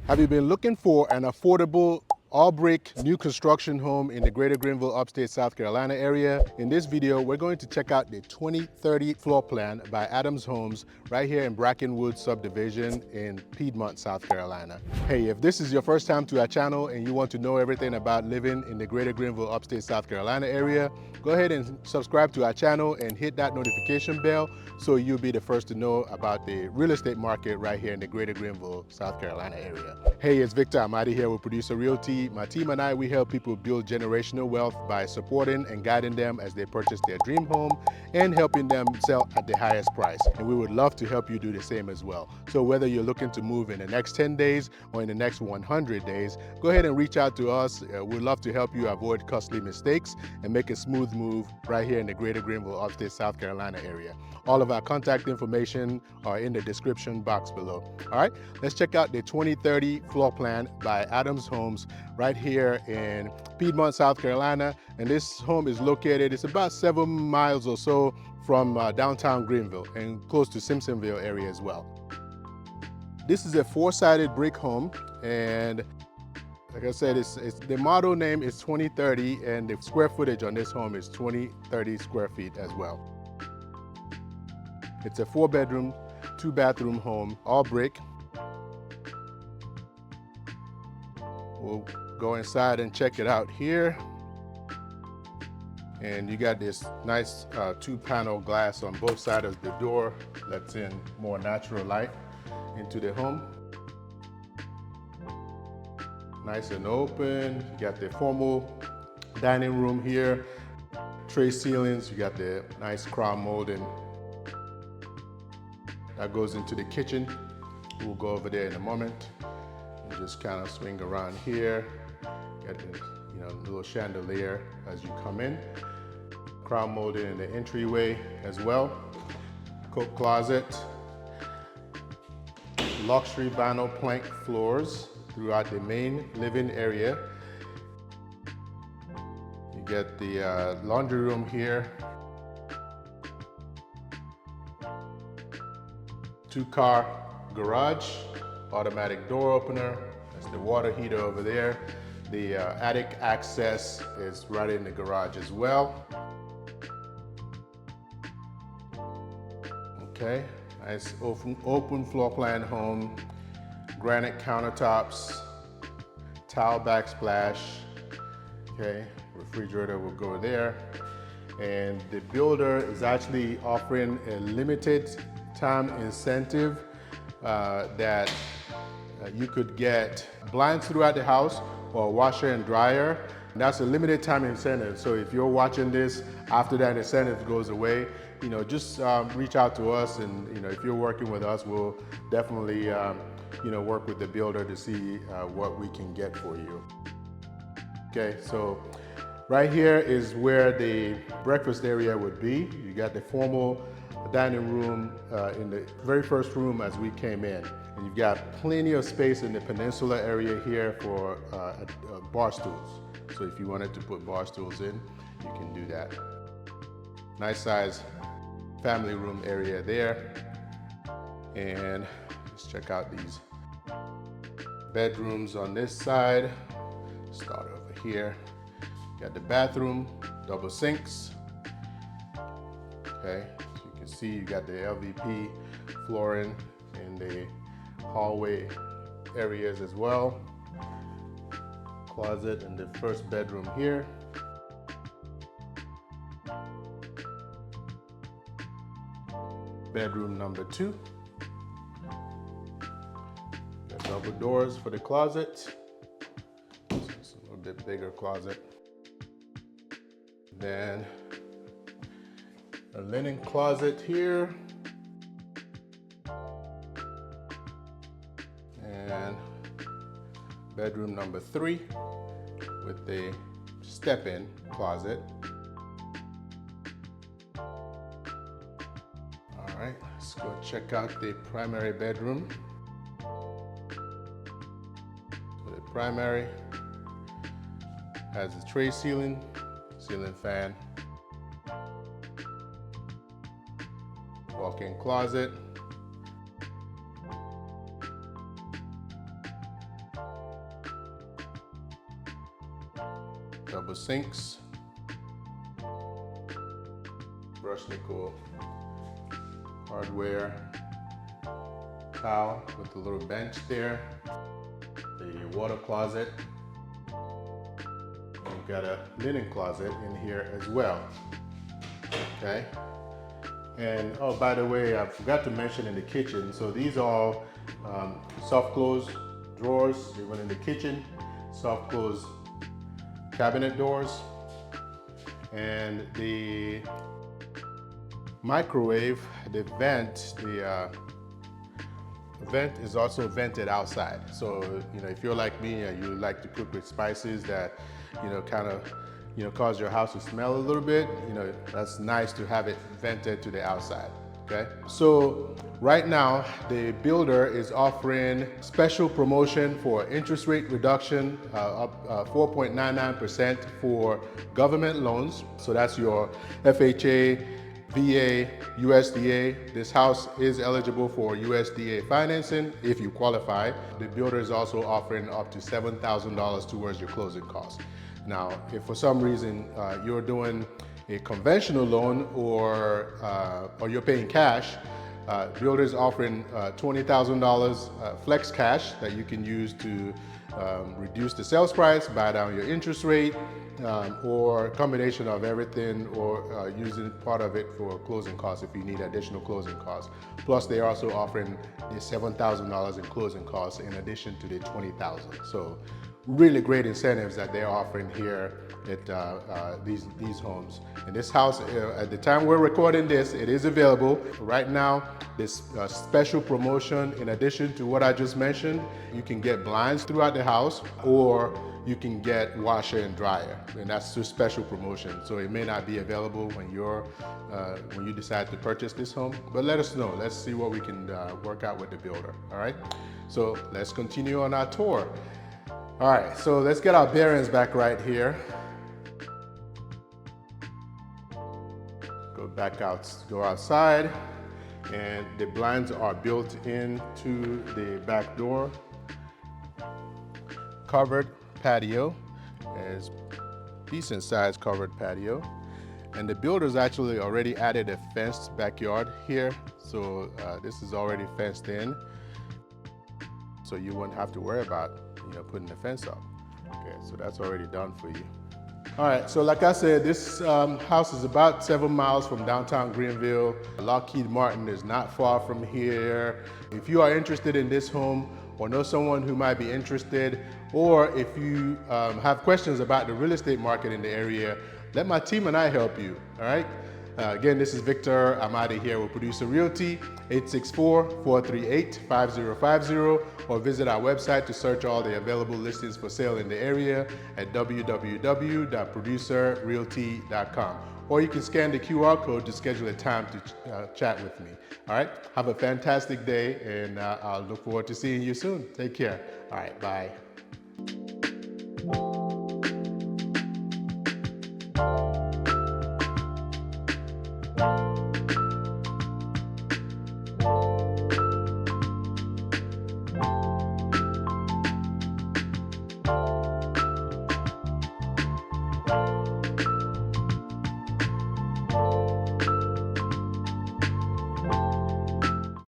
Have you been looking for an affordable all-brick new construction home in the greater Greenville, upstate South Carolina area? In this video, we're going to check out the 2030 floor plan by Adams Homes right here in Bracken Woods subdivision in Piedmont, South Carolina. Hey, if this is your first time to our channel and you want to know everything about living in the greater Greenville, upstate South Carolina area, go ahead and subscribe to our channel and hit that notification bell so you'll be the first to know about the real estate market right here in the greater Greenville, South Carolina area. Hey, it's Victor Amadi here with Producer Realty. My team and I, we help people build generational wealth by supporting and guiding them as they purchase their dream home and helping them sell at the highest price. And we would love to help you do the same as well. So whether you're looking to move in the next 10 days or in the next 100 days, go ahead and reach out to us. We'd love to help you avoid costly mistakes and make a smooth move right here in the greater Greenville, upstate South Carolina area. All of our contact information are in the description box below. All right, let's check out the 2030 floor plan by Adams Homes right here in Piedmont, South Carolina. And this home is located, it's about 7 miles or so from downtown Greenville and close to Simpsonville area as well. This is a 4-sided brick home, and like I said, the model name is 2030, and the square footage on this home is 2030 square feet as well. It's a 4-bedroom, 2-bathroom home, all brick. We'll go inside and check it out here. And you got this nice 2-panel glass on both sides of the door lets in more natural light into the home. Nice and open. You got the formal dining room here, tray ceilings. You got the nice crown molding that goes into the kitchen. We'll go over there in a moment. And just kind of swing around here. Get the little chandelier as you come in. Crown molding in the entryway as well. Coat closet. Luxury vinyl plank floors throughout the main living area. You get the laundry room here. 2-car garage, automatic door opener. That's the water heater over there. The attic access is right in the garage as well. Okay, nice open floor plan home. Granite countertops, tile backsplash. Okay, refrigerator will go there. And the builder is actually offering a limited time incentive that you could get blinds throughout the house or washer and dryer. And that's a limited time incentive. So if you're watching this after that incentive goes away, just reach out to us, and if you're working with us, we'll definitely work with the builder to see what we can get for you. Okay, so right here is where the breakfast area would be. You got the formal dining room in the very first room as we came in. And you've got plenty of space in the peninsula area here for bar stools. So if you wanted to put bar stools in, you can do that. Nice size family room area there. And let's check out these bedrooms on this side. Start over here. Got the bathroom, double sinks. Okay, so you can see you got the LVP flooring in the hallway areas as well. Closet in the first bedroom here. Bedroom number 2. Got double doors for the closet. So it's a little bit bigger closet. Then a linen closet here. And bedroom number 3 with the step-in closet. All right, let's go check out the primary bedroom. So the primary has a tray ceiling fan, walk-in closet, double sinks, brush nickel hardware towel with a little bench there, the water closet. You've got a linen closet in here as well. Okay. And oh, by the way, I forgot to mention in the kitchen. So these are soft close drawers. They went in the kitchen, soft close cabinet doors, and the microwave, the vent, vent is also vented outside. So, you know, if you're like me and you like to cook with spices that, you know, kind of, you know, cause your house to smell a little bit, you know, that's nice to have it vented to the outside, okay? So right now, the builder is offering special promotion for interest rate reduction, up 4.99% for government loans. So that's your FHA, VA, USDA. This house is eligible for USDA financing if you qualify. The builder is also offering up to $7,000 towards your closing costs. Now, if for some reason you're doing a conventional loan or you're paying cash, builder is offering $20,000 flex cash that you can use to reduce the sales price, buy down your interest rate, or a combination of everything, or using part of it for closing costs if you need additional closing costs. Plus, they're also offering the $7,000 in closing costs in addition to the $20,000. So, really great incentives that they're offering here at these homes. And this house, at the time we're recording this, it is available. Right now, this special promotion, in addition to what I just mentioned, you can get blinds throughout the house, or you can get washer and dryer, and that's a special promotion. So it may not be available when you decide to purchase this home, but let us know. Let's see what we can work out with the builder, all right? So let's continue on our tour. All right, so let's get our bearings back right here. Go outside, and the blinds are built into the back door. Covered patio, as decent sized covered patio. And the builder's actually already added a fenced backyard here. So this is already fenced in. So you wouldn't have to worry about, you know, putting the fence up. Okay, so that's already done for you. All right, so like I said, this house is about 7 miles from downtown Greenville. Lockheed Martin is not far from here. If you are interested in this home, or know someone who might be interested, or if you have questions about the real estate market in the area, let my team and I help you, all right? Again, this is Victor. I'm out of here with Producer Realty, 864-438-5050, or visit our website to search all the available listings for sale in the area at www.producerrealty.com. Or you can scan the QR code to schedule a time to chat with me. All right, have a fantastic day, and I'll look forward to seeing you soon. Take care. All right, bye.